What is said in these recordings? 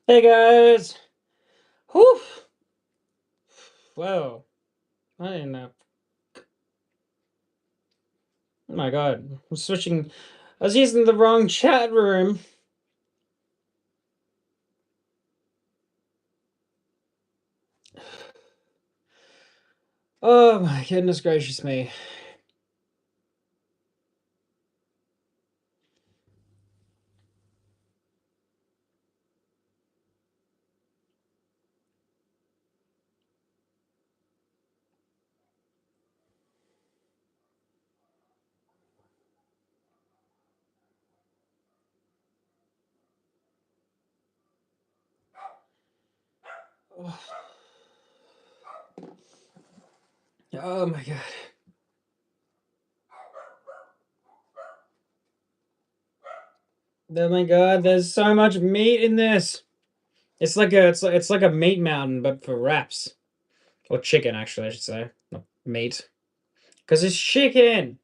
Hey guys! Whew! Whoa. I didn't know. Oh my god. I'm switching. I was using the wrong chat room. Oh my goodness gracious me. Oh my god. Oh my god, there's so much meat in this. It's like a meat mountain, but for wraps. Or chicken, actually, I should say. Not meat. Because it's chicken!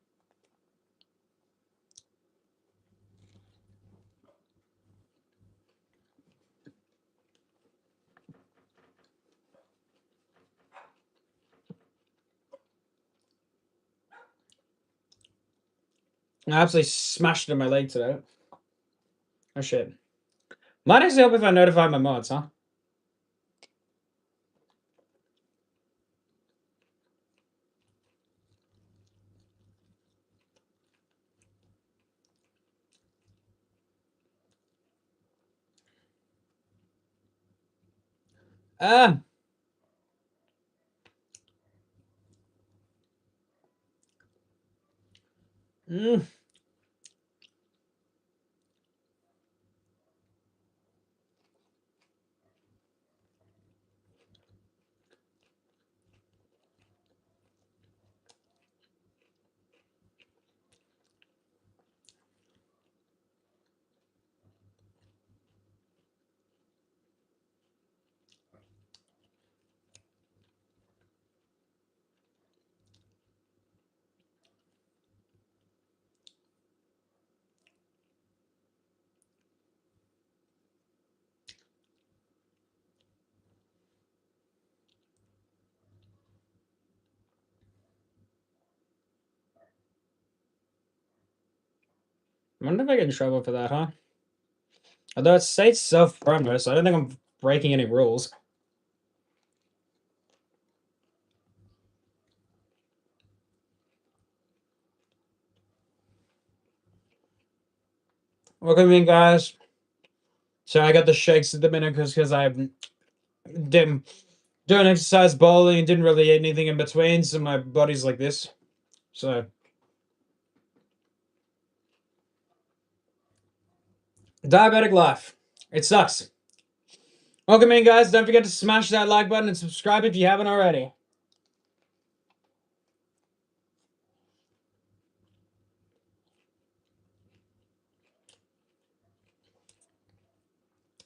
I absolutely smashed it in my leg today. Oh shit. Might actually help if I notify my mods, huh? Ah! Mm. I wonder if I get in trouble for that, huh? Although it states self-promo, so I don't think I'm breaking any rules. Welcome in, guys. So I got the shakes at the minute because I didn't doing exercise, bowling, and didn't really eat anything in between, so my body's like this. So diabetic life. It sucks. Welcome in, guys. Don't forget to smash that like button and subscribe if you haven't already.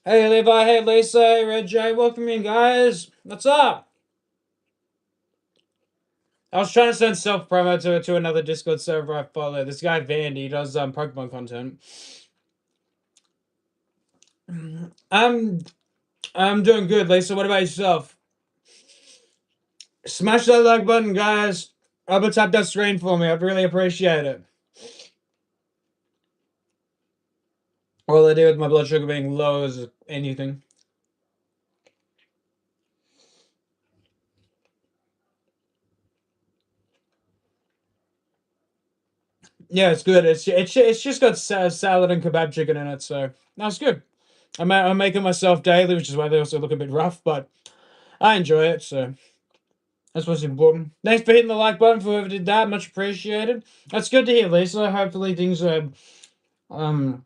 Hey Levi, hey Lisa, hey Red J, welcome in, guys. What's up? I was trying to send self promo to another Discord server I follow. This guy Vandy, he does Pokemon content. I'm I'm doing good, Lisa. What about yourself? Smash that like button, guys. Up and tap that screen for me. I'd really appreciate it. All I do with my blood sugar being low is anything. Yeah, it's good. It's just got salad and kebab chicken in it, so that's good. I'm making myself daily, which is why they also look a bit rough, but I enjoy it, so that's what's important. Thanks for hitting the like button for whoever did that. Much appreciated. That's good to hear, Lisa. Hopefully things are um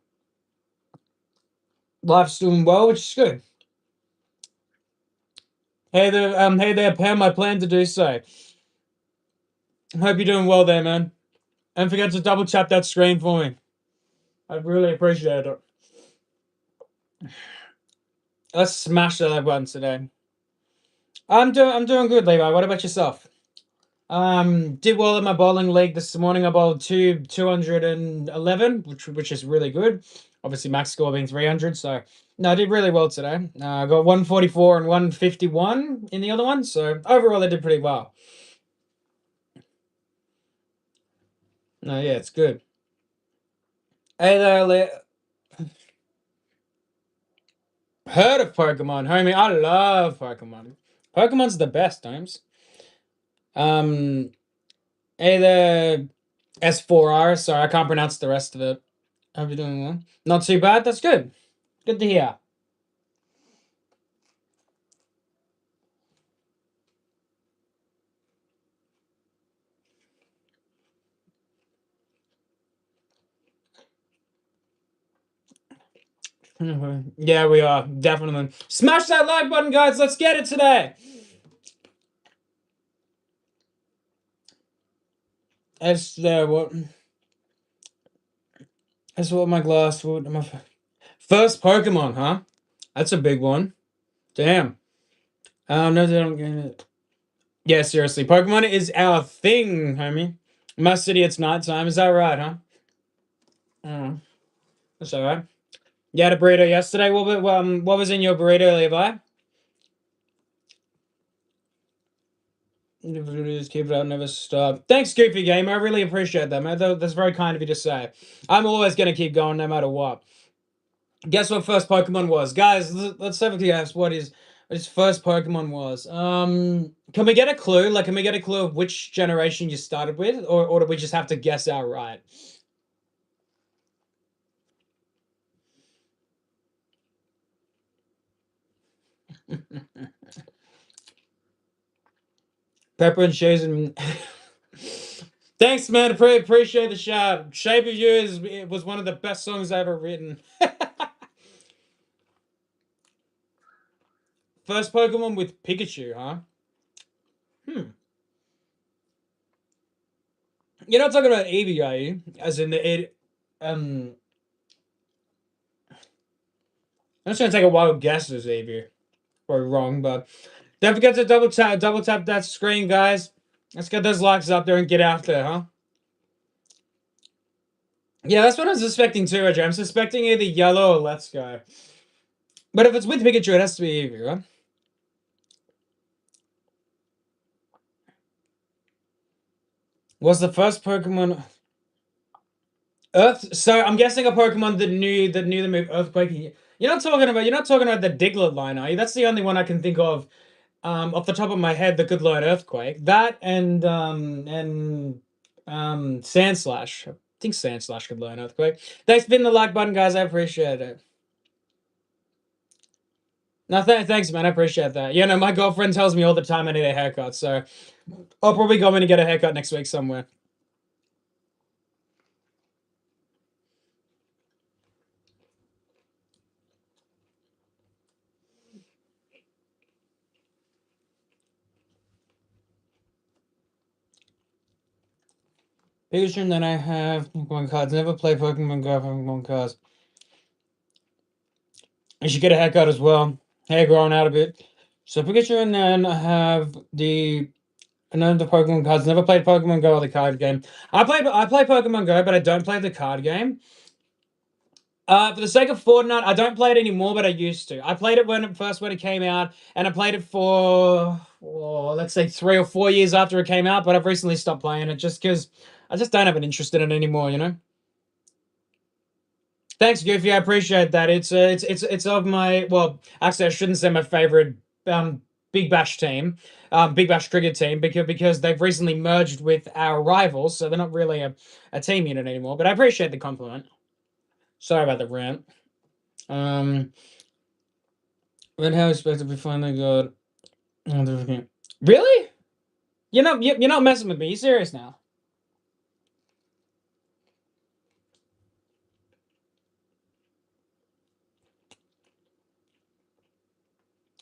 life's doing well, which is good. Hey there, Pam. I plan to do so. Hope you're doing well there, man. Don't forget to double tap that screen for me. I'd really appreciate it. Let's smash that like button today. I'm doing good, Levi. What about yourself? Did well in my bowling league this morning. I bowled 211, which is really good. Obviously, max score being 300, so No, I did really well today. I got 144 and 151 in the other one, so overall I did pretty well. No, yeah, it's good. Hey there, heard of Pokemon, homie? I love Pokemon. Pokemon's the best, Times. Um, hey there, S4R. Sorry, I can't pronounce the rest of it. Hope you're doing well. Not too bad. That's good. Good to hear. Yeah, we are definitely. Smash that like button, guys. Let's get it today. As what? As what my glass would. My first Pokemon, huh? That's a big one. Damn. No, they don't get it. Yeah, seriously. Pokemon is our thing, homie. In my city, it's nighttime. Is that right, huh? Mm, that's alright. You had a burrito yesterday. What was in your burrito, Levi? Just keep it up, never stop. Thanks, Goofy Game. I really appreciate that, man. That's very kind of you to say. I'm always gonna keep going no matter what. Guess what first Pokemon was, guys? Let's have a guess. What his first Pokemon was? Can we get a clue? Like, can we get a clue of which generation you started with, or do we just have to guess outright? Pepper and cheese and. Thanks, man. Appreciate the shout. Shape of You it was one of the best songs I ever written. First Pokemon with Pikachu, huh? Hmm. You're not talking about Eevee, are you? As in um. I'm just gonna take a wild guess as Eevee. Probably wrong, but don't forget to double tap that screen, guys. Let's get those likes up there and get out there, huh? Yeah, that's what I was suspecting too, Roger. I'm suspecting either Yellow or Let's Go. But if it's with Pikachu, it has to be Eevee, right? Was the first Pokemon Earth? So I'm guessing a Pokemon that knew the move Earthquake. You're not talking about the Diglett line, are you? That's the only one I can think of off the top of my head that could learn Earthquake. That and Sandslash. I think Sandslash could learn Earthquake. Thanks for hitting the like button, guys. I appreciate it. No, thanks, man. I appreciate that. You know, my girlfriend tells me all the time I need a haircut, so I'll probably go in and get a haircut next week somewhere. Pikachu, and then I have Pokemon cards. Never played Pokemon Go, Pokemon cards. You should get a haircut as well. Hair growing out a bit. So Pikachu, and then I have the Pokemon cards. Never played Pokemon Go or the card game. I play Pokemon Go, but I don't play the card game. For the sake of Fortnite, I don't play it anymore, but I used to. I played it when it came out, and I played it for let's say 3 or 4 years after it came out. But I've recently stopped playing it just because I just don't have an interest in it anymore. You know. Thanks, Goofy. I appreciate that. It's of my well, actually, I shouldn't say my favorite Big Bash team, Big Bash cricket team, because they've recently merged with our rivals, so they're not really a team unit anymore. But I appreciate the compliment. Sorry about the rant. Um, when how expected we finally got. Really? You're not messing with me. You serious now?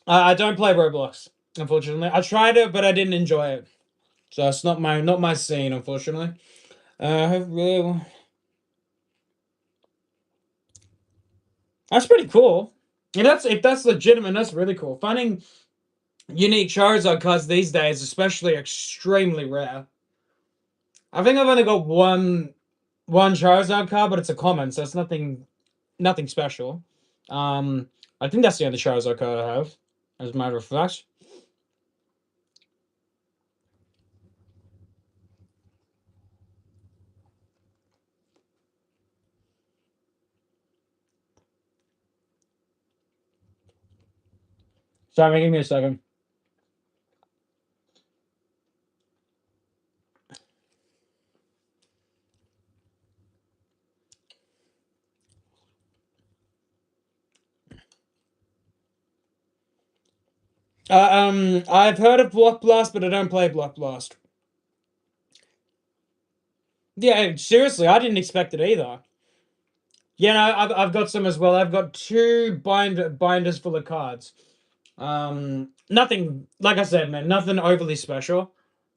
I don't play Roblox, unfortunately. I tried it, but I didn't enjoy it. So it's not my scene, unfortunately. Really, that's pretty cool. And if that's legitimate, that's really cool. Finding unique Charizard cards these days, especially extremely rare. I think I've only got one Charizard card, but it's a common, so it's nothing special. Um, I think that's the only Charizard card I have, as a matter of fact. Sorry, give me a second. I've heard of Block Blast, but I don't play Block Blast. Yeah, seriously, I didn't expect it either. Yeah, no, I've got some as well. I've got two binders full of cards. Nothing, like I said, man, nothing overly special.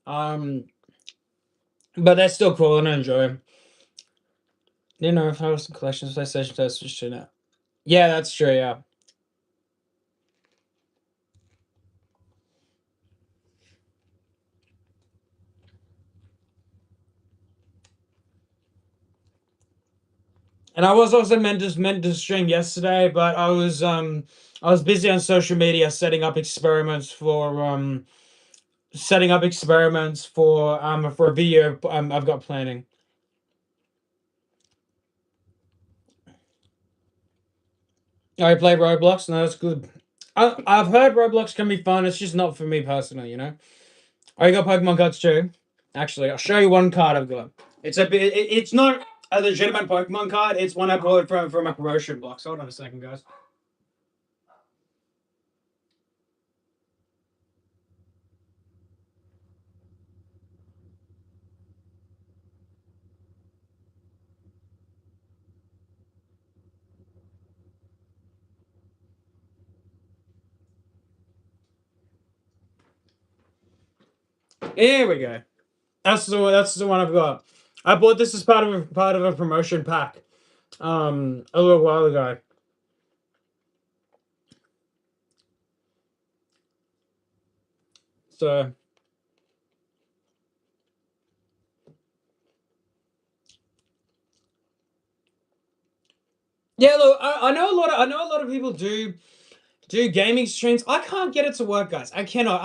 Um, but they're still cool and I enjoy them. You know, if I was in collections, PlayStation test, just shit out. Yeah, that's true. Yeah. And I was also meant to stream yesterday, but I was busy on social media setting up experiments for a video I've got planning. I play Roblox. No, that's good. I've heard Roblox can be fun. It's just not for me personally, you know. I got Pokemon cards too. Actually, I'll show you one card I've got. It's a bit. It's not a legitimate Pokemon card. It's one I bought from a promotion box. Hold on a second, guys. Here we go. That's the one I've got. I bought this as part of a promotion pack. A little while ago. So yeah, look, I know a lot of people do gaming streams. I can't get it to work, guys. I cannot.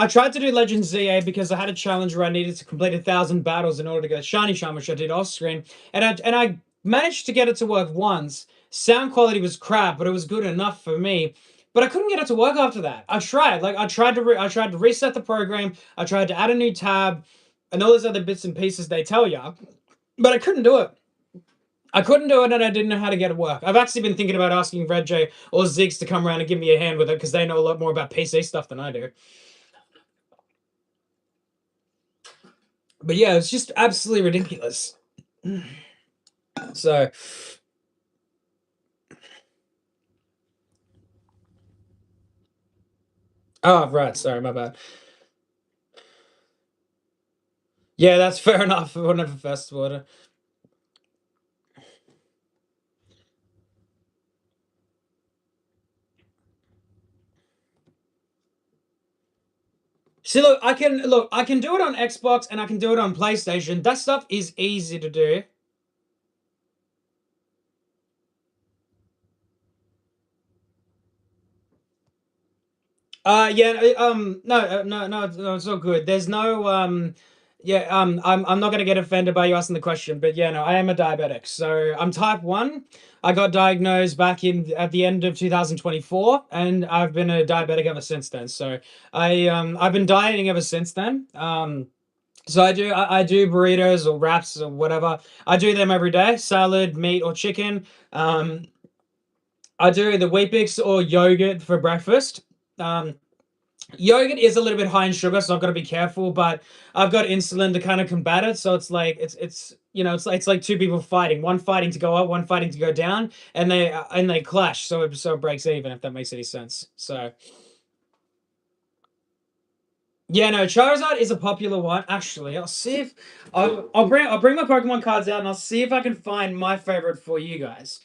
I tried to do Legends ZA because I had a challenge where I needed to complete 1,000 battles in order to get a shiny charm, which I did off screen, and I managed to get it to work once. Sound quality was crap, but it was good enough for me. But I couldn't get it to work after that. I tried, like I tried to reset the program. I tried to add a new tab, and all those other bits and pieces they tell you, but I couldn't do it. I couldn't do it and I didn't know how to get it work. I've actually been thinking about asking Red J or Ziggs to come around and give me a hand with it because they know a lot more about PC stuff than I do. But yeah, it's just absolutely ridiculous. So, oh, right. Sorry, my bad. Yeah, that's fair enough for whatever festival. See, look, I can do it on Xbox and I can do it on PlayStation. That stuff is easy to do. Yeah, no, it's all good. There's no, yeah, I'm not gonna get offended by you asking the question, but yeah, no, I am a diabetic. So I'm type 1. I got diagnosed back in at the end of 2024, and I've been a diabetic ever since then. So I've been dieting ever since then. So I do burritos or wraps or whatever. I do them every day, salad, meat or chicken. Um, I do the Weet-Bix or yogurt for breakfast. Um, Yogurt is a little bit high in sugar, so I've got to be careful. But I've got insulin to kind of combat it, so it's like it's it's like two people fighting, one fighting to go up, one fighting to go down, and they clash, so it breaks even, if that makes any sense. So yeah, no, Charizard is a popular one. Actually, I'll see if I'll bring my Pokemon cards out and I'll see if I can find my favorite for you guys.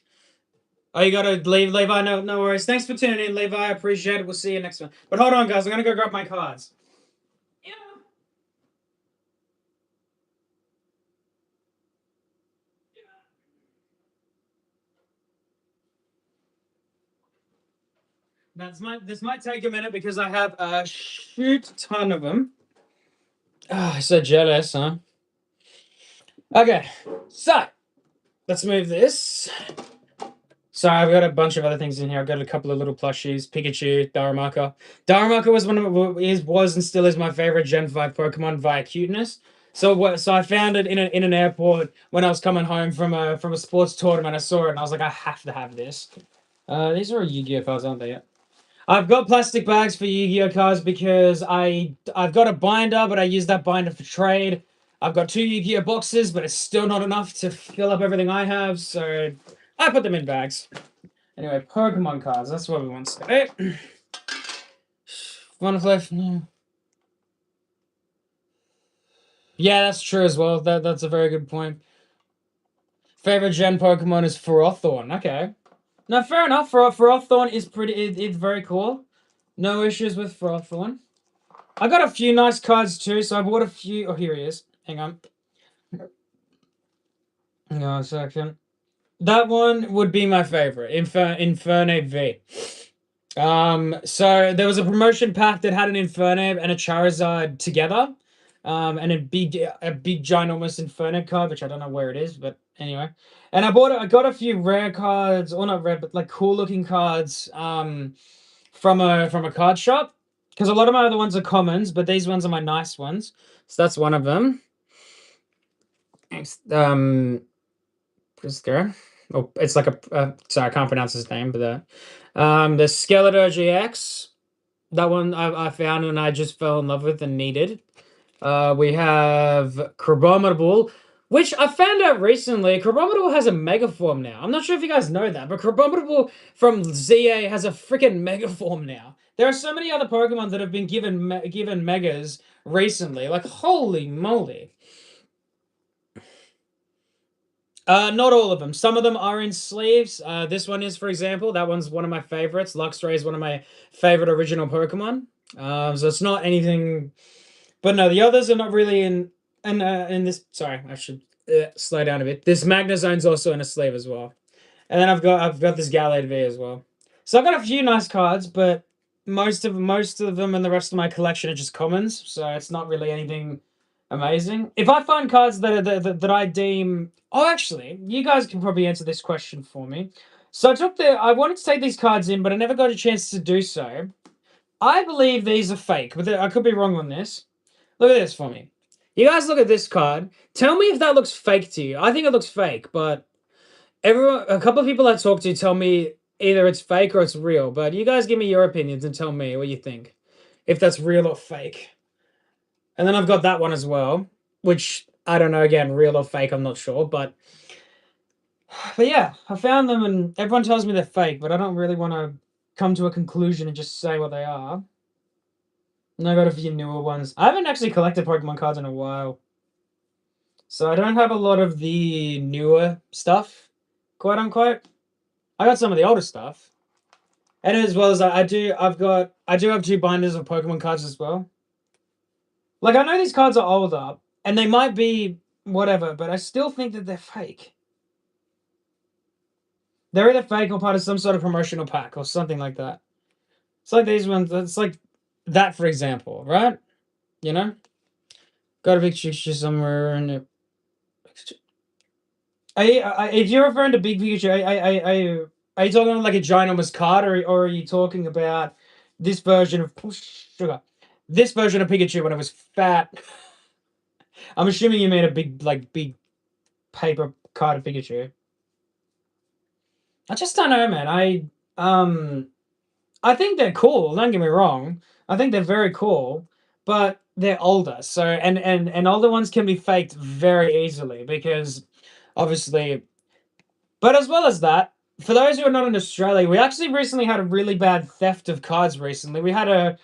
Oh, you gotta leave, Levi. No worries. Thanks for tuning in, Levi. I appreciate it. We'll see you next one. But hold on, guys. I'm gonna go grab my cards. Yeah. This might take a minute because I have a shoot ton of them. Ah, so jealous, huh? Okay, so let's move this. So I've got a bunch of other things in here. I've got a couple of little plushies, Pikachu, Darumaka. Darumaka was was and still is my favorite Gen 5 Pokemon via cuteness. So I found it in an airport when I was coming home from a sports tournament. I saw it and I was like, I have to have this. These are Yu-Gi-Oh cards, aren't they? Yeah. I've got plastic bags for Yu-Gi-Oh cards because I've got a binder, but I use that binder for trade. I've got 2 Yu-Gi-Oh boxes, but it's still not enough to fill up everything I have, so I put them in bags. Anyway, Pokemon cards. That's what we want to say. One left. No. Yeah, that's true as well. That's a very good point. Favorite Gen Pokemon is Ferrothorn. Okay. No, fair enough. Ferrothorn is it's very cool. No issues with Ferrothorn. I got a few nice cards too, so I bought a few. Oh, here he is. Hang on. Hang on a second. That one would be my favorite. Infernape V. So there was a promotion pack that had an Infernape and a Charizard together. And a big ginormous Infernape card, which I don't know where it is, but anyway. And I got a few rare cards, or not rare, but like cool looking cards, from a card shop. Because a lot of my other ones are commons, but these ones are my nice ones. So that's one of them. Prisker. Oh, it's like sorry, I can't pronounce his name, but the Skeletor GX. That one I found and I just fell in love with and needed. We have Crabominable, which I found out recently. Crabominable has a mega form now. I'm not sure if you guys know that, but Crabominable from ZA has a freaking mega form now. There are so many other Pokemon that have been given megas recently. Like, holy moly. Not all of them. Some of them are in sleeves. This one is, for example, that one's one of my favorites. Luxray is one of my favorite original Pokemon. So it's not anything, but no, the others are not really in this. Sorry, I should slow down a bit. This Magnezone's also in a sleeve as well, and then I've got this Gallade V as well. So I've got a few nice cards, but most of them and the rest of my collection are just commons. So it's not really anything amazing. If I find cards that I deem, oh, actually, you guys can probably answer this question for me. So I wanted to take these cards in, but I never got a chance to do so. I believe these are fake, but I could be wrong on this. Look at this for me. You guys look at this card. Tell me if that looks fake to you. I think it looks fake, but a couple of people I talk to tell me either it's fake or it's real. But you guys give me your opinions and tell me what you think, if that's real or fake. And then I've got that one as well, which I don't know, again, real or fake, I'm not sure. But yeah, I found them and everyone tells me they're fake, but I don't really want to come to a conclusion and just say what they are. And I got a few newer ones. I haven't actually collected Pokemon cards in a while. So I don't have a lot of the newer stuff, quote unquote. I got some of the older stuff. And as well as I do have 2 binders of Pokemon cards as well. Like, I know these cards are older, and they might be whatever, but I still think that they're fake. They're either fake or part of some sort of promotional pack or something like that. It's like these ones. It's like that, for example, right? You know, got a big picture somewhere, and if you're referring to big picture, are you talking about like a ginormous card, or are you talking about this version of sugar? This version of Pikachu when it was fat. I'm assuming you mean a big paper card of Pikachu. I just don't know, man. I think they're cool. Don't get me wrong. I think they're very cool, but they're older. So and older ones can be faked very easily because obviously. But as well as that, for those who are not in Australia, we actually recently had a really bad theft of cards recently. We had a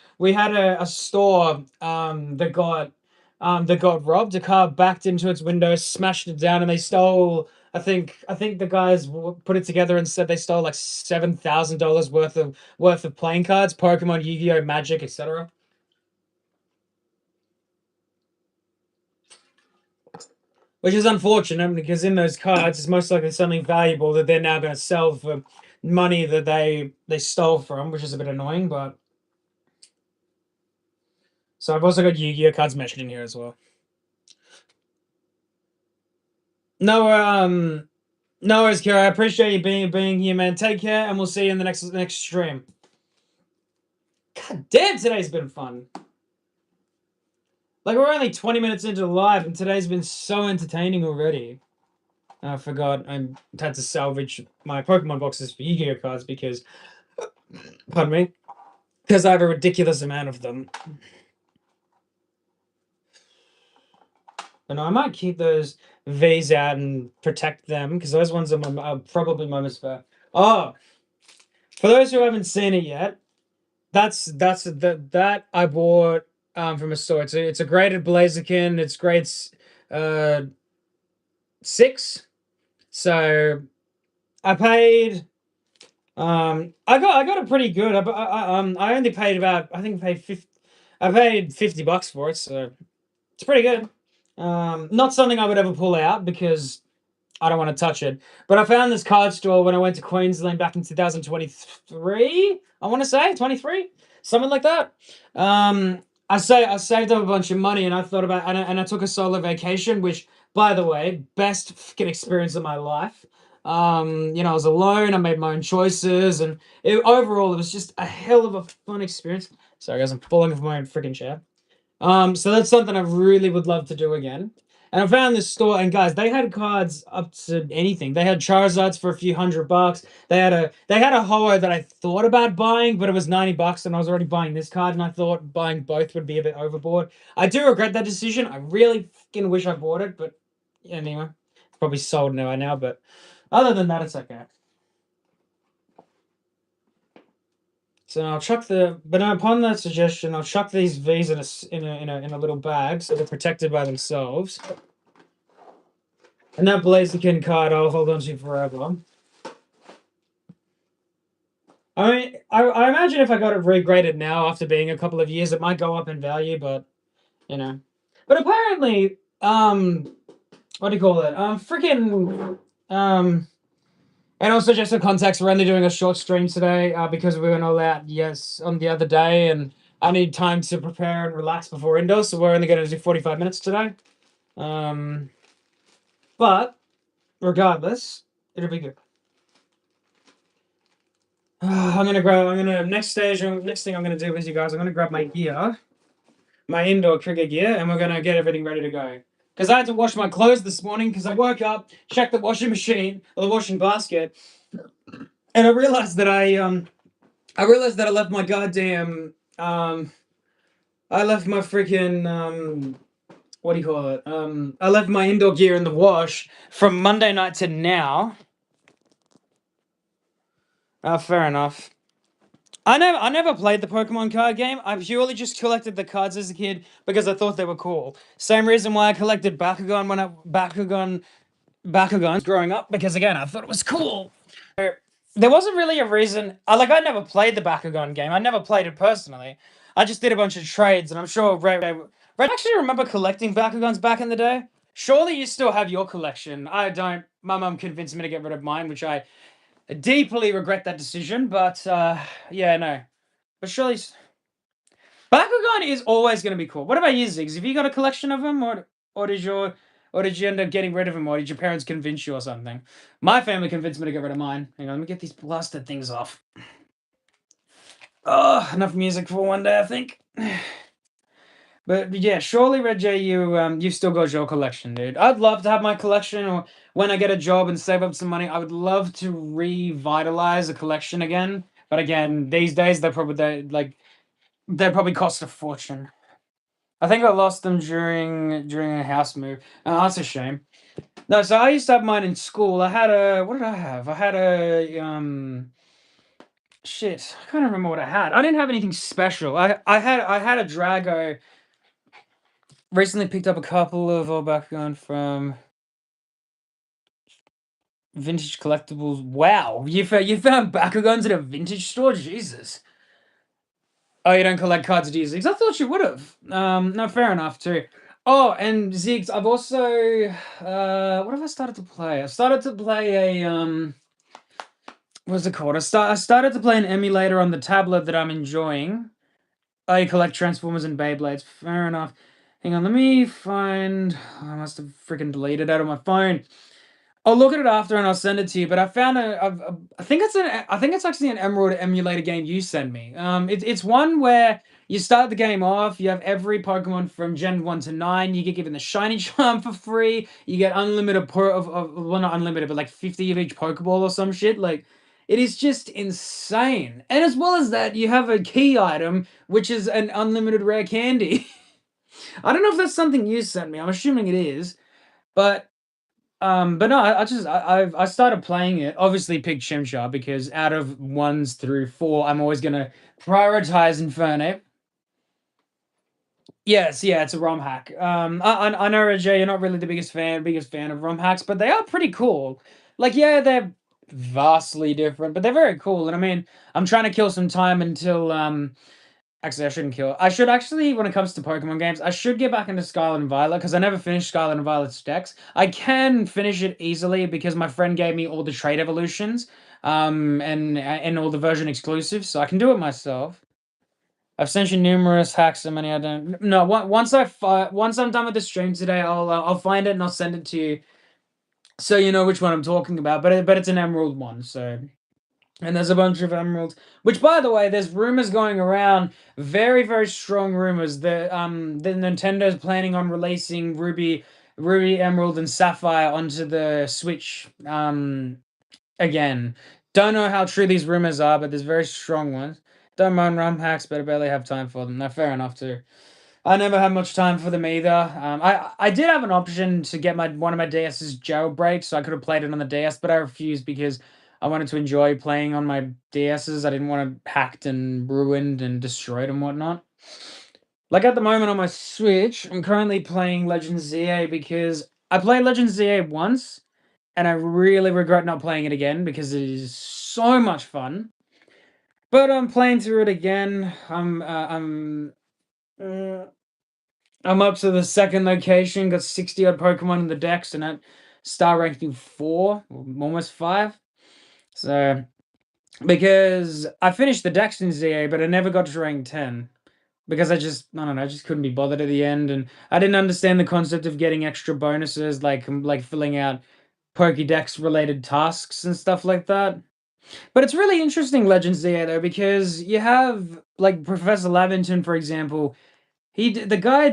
store that got robbed. A car backed into its window, smashed it down, and they stole. I think the guys put it together and said they stole like $7,000 worth of playing cards, Pokemon, Yu-Gi-Oh, Magic, etc. Which is unfortunate because in those cards, it's most likely something valuable that they're now going to sell for money that they stole from, which is a bit annoying. But so I've also got Yu-Gi-Oh cards mentioned in here as well. No, no worries, Kira. I appreciate you being here, man. Take care, and we'll see you in the next stream. God damn, today's been fun. Like, we're only 20 minutes into the live, and today's been so entertaining already. I forgot I had to salvage my Pokemon boxes for Yu-Gi-Oh cards because, pardon me, because I have a ridiculous amount of them. But no, I might keep those V's out and protect them because those ones are probably my most favorite. Oh, for those who haven't seen it yet, that I bought from a store. It's a graded Blaziken. It's grade 6. So I paid. I got it pretty good. I only paid about, I think I paid 50. I paid $50 for it, so it's pretty good. Not something I would ever pull out because I don't want to touch it. But I found this card store when I went to Queensland back in 2023. I want to say 23, something like that. I saved up a bunch of money and I thought about, and I took a solo vacation, which, by the way, best fucking experience of my life. I was alone. I made my own choices, and overall, it was just a hell of a fun experience. Sorry, guys, I'm falling off my own freaking chair. So that's something I really would love to do again. And I found this store, and guys, they had cards up to anything. They had Charizards for a few $100. They had a Ho-Oh that I thought about buying, but it was $90, and I was already buying this card, and I thought buying both would be a bit overboard. I do regret that decision. I really fucking wish I bought it, but anyway, it's probably sold now. But other than that, it's okay. So I'll chuck but upon that suggestion, I'll chuck these V's in a little bag so they're protected by themselves. And that Blaziken card I'll hold on to forever. I mean, I imagine if I got it regraded now after being a couple of years, it might go up in value, but you know. But apparently, what do you call it? Freaking and also just for context, we're only doing a short stream today because we went all out on the other day, and I need time to prepare and relax before indoors, so we're only going to do 45 minutes today. But regardless, it'll be good. Next thing I'm gonna do with you guys, I'm gonna grab my gear, my indoor trigger gear, and we're gonna get everything ready to go. Because I had to wash my clothes this morning because I woke up, checked the washing machine or the washing basket, and I realized that I left my goddamn I left my freaking what do you call it? I left my indoor gear in the wash from Monday night to now. Fair enough. I never played the Pokemon card game. I purely just collected the cards as a kid because I thought they were cool. Same reason why I collected Bakugans growing up, because again, I thought it was cool. There wasn't really a reason. I never played the Bakugan game. I never played it personally. I just did a bunch of trades, and I'm sure Red actually remember collecting Bakugans back in the day. Surely you still have your collection. I don't. My mum convinced me to get rid of mine, which I deeply regret that decision. But yeah, no. But surely Bakugan is always going to be cool. What about you, Ziggs? Have you got a collection of them, or did your or did you end up getting rid of them, or did your parents convince you or something? My family convinced me to get rid of mine. Hang on, let me get these blasted things off. Oh, enough music for one day, I think. But yeah, surely Red J, you've still got your collection, dude. I'd love to have my collection, or when I get a job and save up some money, I would love to revitalize a collection again. But again, these days they probably cost a fortune. I think I lost them during a house move. That's a shame. No, so I used to have mine in school. I had a what did I have? I had a shit. I can't remember what I had. I didn't have anything special. I had a Drago. Recently picked up a couple of Bakugan from Vintage Collectibles. Wow, you found Bakugans at a vintage store? Jesus. Oh, you don't collect cards, do you, Ziggs? I thought you would have. No, fair enough too. Oh, and Ziggs, I've also what have I started to play? I started to play what's it called? I started to play an emulator on the tablet that I'm enjoying. I collect Transformers and Beyblades. Fair enough. Hang on, let me find. I must have freaking deleted it out of my phone. I'll look at it after and I'll send it to you. But I found I think I think it's actually an Emerald emulator game you send me. It's one where you start the game off. You have every Pokemon from Gen 1 to 9. You get given the shiny charm for free. You get unlimited well, not unlimited, but like 50 of each Pokeball or some shit. Like, it is just insane. And as well as that, you have a key item, which is an unlimited rare candy. I don't know if that's something you sent me. I'm assuming it is. But no, I started playing it. Obviously, picked Chimchar because out of ones through four, I'm always gonna prioritize Infernape. Yes, yeah, it's a ROM hack. I know, Rajay, you're not really the biggest fan of ROM hacks, but they are pretty cool. Like, yeah, they're vastly different, but they're very cool. And I mean, I'm trying to kill some time until actually, I shouldn't kill. I should actually, when it comes to Pokemon games, I should get back into Scarlet and Violet because I never finished Scarlet and Violet's decks. I can finish it easily because my friend gave me all the trade evolutions, and all the version exclusives, so I can do it myself. I've sent you numerous hacks, so many I don't. No, once I'm done with the stream today, I'll find it and I'll send it to you, so you know which one I'm talking about. But it's an Emerald one, so. And there's a bunch of emeralds. Which, by the way, there's rumors going around, very, very strong rumors that the Nintendo's planning on releasing Ruby, Emerald, and Sapphire onto the Switch again. Don't know how true these rumors are, but there's very strong ones. Don't mind ROM hacks, but I barely have time for them. No, fair enough too. I never had much time for them either. I did have an option to get one of my DS's jailbreak, so I could have played it on the DS, but I refused because I wanted to enjoy playing on my DS's. I didn't want it hacked and ruined and destroyed and whatnot. Like at the moment on my Switch, I'm currently playing Legends ZA because I played Legends ZA once, and I really regret not playing it again because it is so much fun. But I'm playing through it again. Uh, I'm up to the second location, got 60 odd Pokemon in the dex, and at star ranking 4, almost 5. So, because I finished the dex in ZA, but I never got to rank 10. Because I don't know, I just couldn't be bothered at the end, and I didn't understand the concept of getting extra bonuses, like filling out Pokédex related tasks and stuff like that. But it's really interesting, Legends ZA, though, because you have, like, Professor Lavington, for example. The guy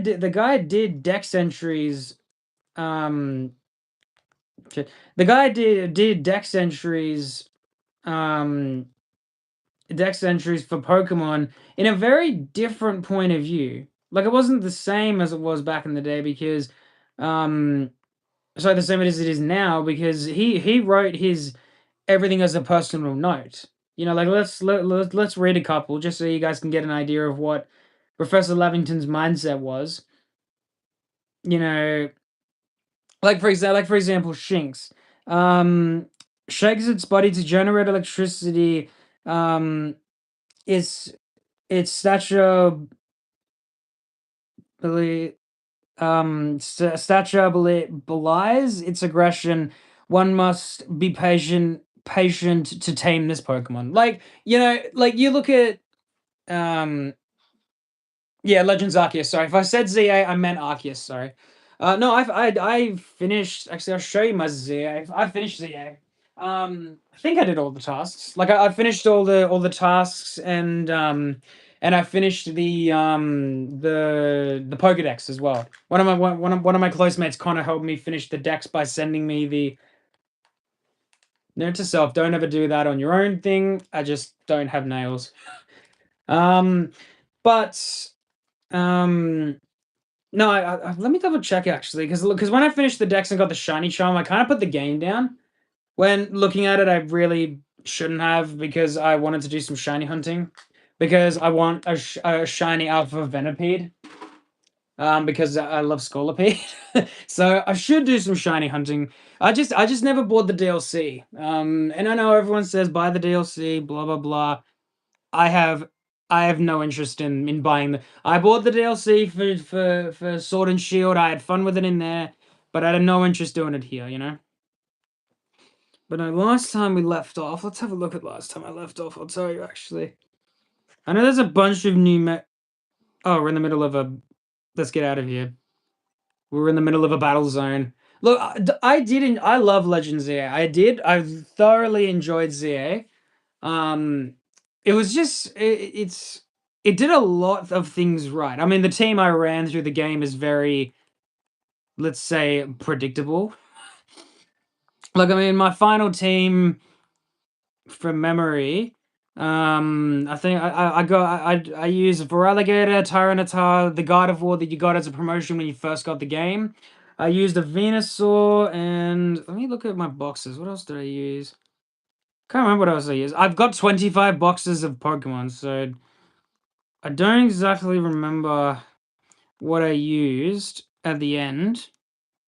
did dex entries. Um, the guy did Um, dex entries for Pokemon in a very different point of view. Like it wasn't the same as it was back in the day because, um, sorry, the same as it is now because he wrote his everything as a personal note. You know, like let's read a couple just so you guys can get an idea of what Professor Lavington's mindset was. You know, like for example, Shinx. Um, shakes its body to generate electricity. Um, its its stature belies its aggression. One must be patient to tame this Pokemon. Like you know, like you look at um yeah, Legends Arceus. Sorry, if I said ZA, I meant Arceus. Sorry. No, I finished. Actually, I'll show you my ZA. I finished ZA. I think I did all the tasks. Like I finished all the tasks and I finished the Pokedex as well. One of my close mates, Connor, helped me finish the Dex by sending me the. Note to self: don't ever do that on your own thing. I just don't have nails. Um, but um. No, let me double check actually, because when I finished the Dex and got the shiny charm, I kind of put the game down. When looking at it, I really shouldn't have because I wanted to do some shiny hunting, because I want a shiny alpha Venipede. Because I love Scolipede, so I should do some shiny hunting. I just never bought the DLC. And I know everyone says buy the DLC, blah blah blah. I have I have no interest in buying the. I bought the DLC for Sword and Shield. I had fun with it in there, but I had no interest doing it here. You know. But no, last time we left off, let's have a look at last time I left off. I'll tell you actually. I know there's a bunch of new oh, we're in the middle of a. Let's get out of here. We're in the middle of a battle zone. Look, I didn't. I love Legend ZA. I did. I thoroughly enjoyed ZA. Um, it was just it did a lot of things right. I mean, the team I ran through the game is very, let's say, predictable. Like, I mean, my final team from memory. I think I use Varaligator, Tyranitar, the God of War that you got as a promotion when you first got the game. I used a Venusaur, and let me look at my boxes. What else did I use? Can't remember what else I used. I've got 25 boxes of Pokemon, so I don't exactly remember what I used at the end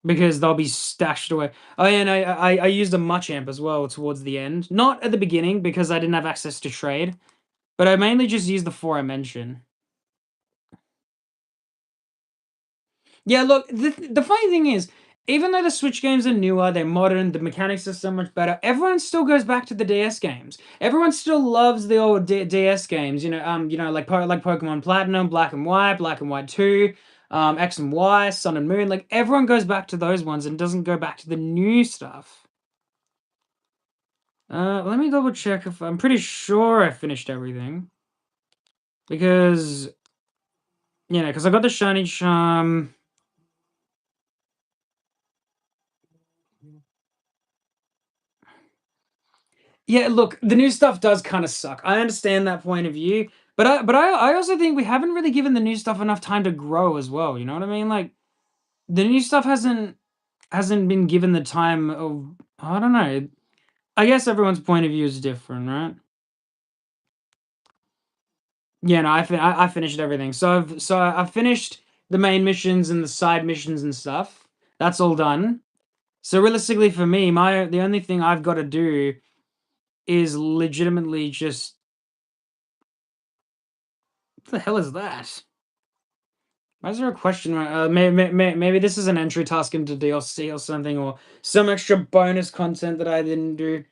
because they'll be stashed away. Oh yeah, and I used a Machamp as well towards the end. Not at the beginning because I didn't have access to trade, but I mainly just used the four I mentioned. Yeah, look, the funny thing is, even though the Switch games are newer, they're modern, the mechanics are so much better, everyone still goes back to the DS games. Everyone still loves the old DS games, like like Pokemon Platinum, Black and White 2, X and Y, Sun and Moon, like everyone goes back to those ones and doesn't go back to the new stuff. Let me double check if I'm pretty sure I finished everything. Because because I got the shiny charm. Yeah, look, the new stuff does kind of suck. I understand that point of view, but I also think we haven't really given the new stuff enough time to grow as well. You know what I mean? Like the new stuff hasn't been given the time of, I don't know. I guess everyone's point of view is different, right? Yeah, no, I finished everything. I've finished the main missions and the side missions and stuff. That's all done. So realistically for me, the only thing I've got to do is legitimately just, what the hell is that? Why is there a question mark? Maybe this is an entry task into DLC or something, or some extra bonus content that I didn't do.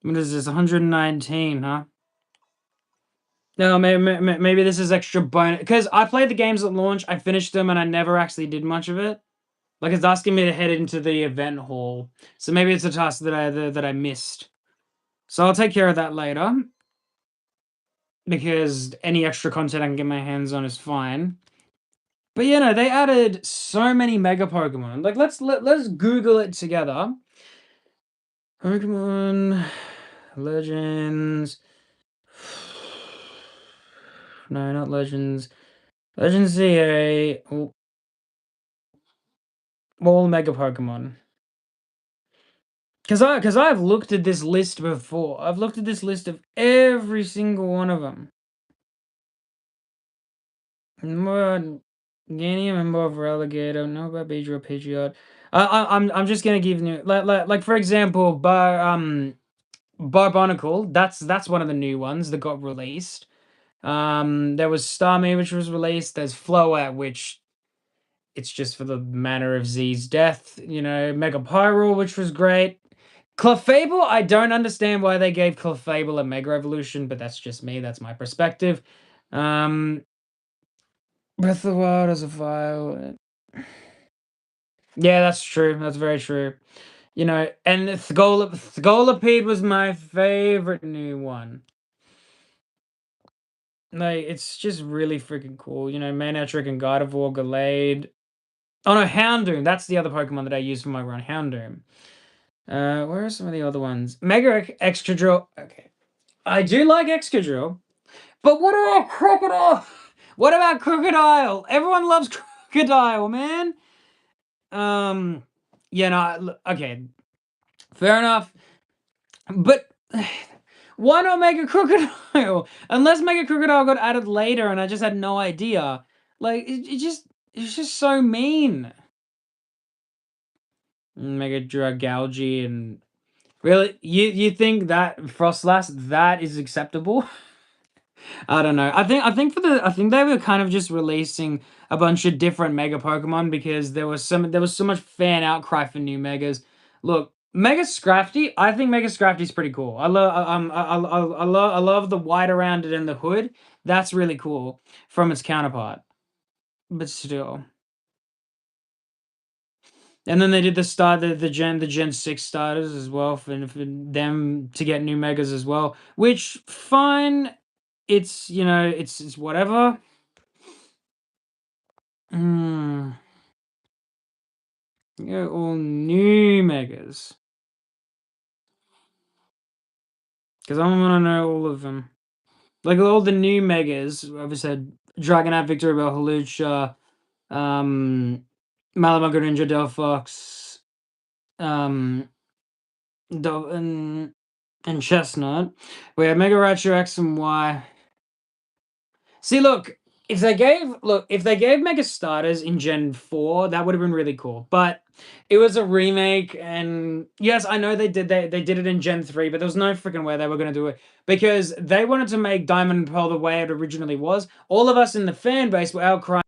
What is this? 119, huh? No, maybe this is extra bonus because I played the games at launch. I finished them and I never actually did much of it. Like it's asking me to head into the event hall, so maybe it's a task that I missed. So I'll take care of that later because any extra content I can get my hands on is fine. But they added so many Mega Pokemon. Like let's Google it together. Pokemon Legends. No, not Legends. Legends ZA. All Mega Pokemon. Because I've looked at this list before. I've looked at this list of every single one of them. More Ganium and more Relegator. No about Beedrill, Pidgeot. I'm just gonna give you like for example, Barbonicle. That's one of the new ones that got released. There was Starmie, which was released. There's Floette, which it's just for the manner of Z's death. Mega Pyro, which was great. Clefable, I don't understand why they gave Clefable a Mega Evolution, but that's just me. That's my perspective. Um, Breath of the Wild as a Violet. Yeah, that's true. That's very true. And Scolipede was my favorite new one. Like, it's just really freaking cool. Manectric and Gardevoir, Gallade. Oh no, Houndoom. That's the other Pokemon that I use for my run, Houndoom. Where are some of the other ones? Mega Excadrill. Okay. I do like Excadrill. But what about Crocodile? What about Crocodile? Everyone loves Crocodile, man. Yeah, no, okay. Fair enough. But why not Mega Crocodile? Unless Mega Crocodile got added later and I just had no idea. Like, it's just so mean. Mega Dragalge and really, you think that Frostlass that is acceptable? I don't know. I think they were kind of just releasing a bunch of different Mega Pokemon because there was so much fan outcry for new Megas. Look, Mega Scrafty, I think Mega Scrafty's pretty cool. I love the white around it and the hood. That's really cool from its counterpart. But still. And then they did the Gen 6 starters as well for them to get new Megas as well. Which fine. It's whatever. Hmm. Yeah, all new Megas. Because I want to know all of them. Like all the new Megas, I've said Dragonite, Victreebel, Hawlucha, Malamar Greninja, Delphox, um, and Chestnut. We have Mega Raichu X and Y. See, look, if they gave Mega Starters in Gen 4, that would have been really cool. But it was a remake, and yes, I know they did it in Gen 3, but there was no freaking way they were gonna do it. Because they wanted to make Diamond and Pearl the way it originally was. All of us in the fan base were outcrying.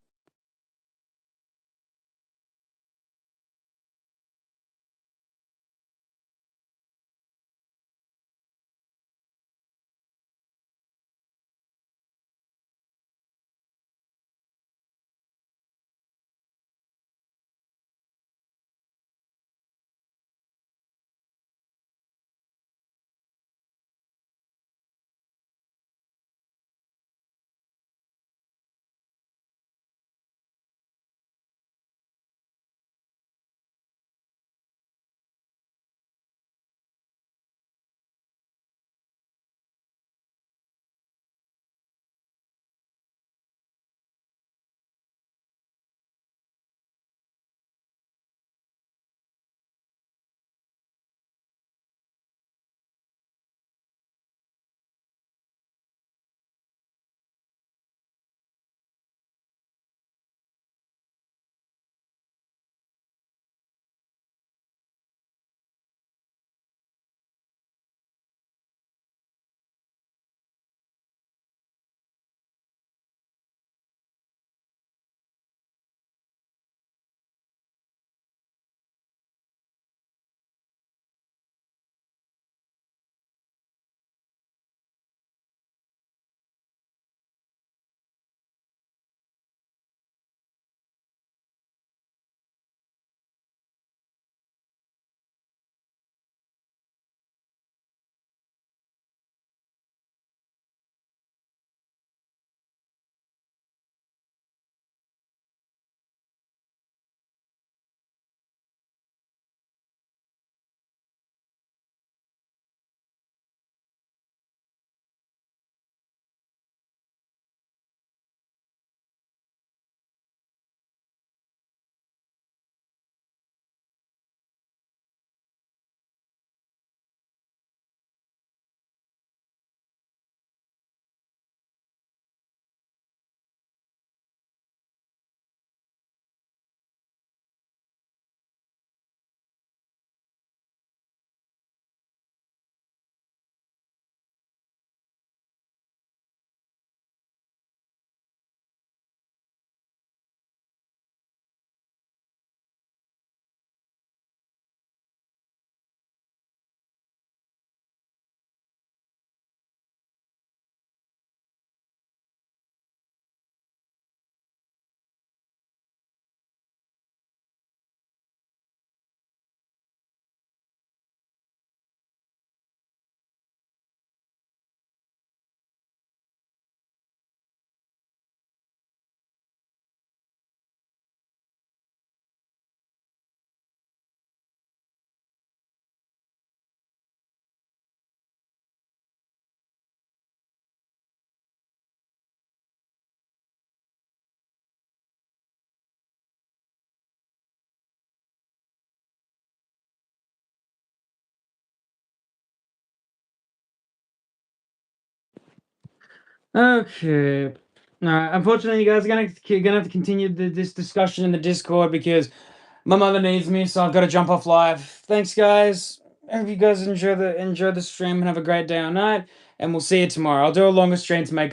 Okay. Unfortunately, you guys are gonna have to continue this discussion in the Discord because my mother needs me, so I've got to jump off live. Thanks, guys. I hope you guys enjoy the stream and have a great day or night, and we'll see you tomorrow. I'll do a longer stream to make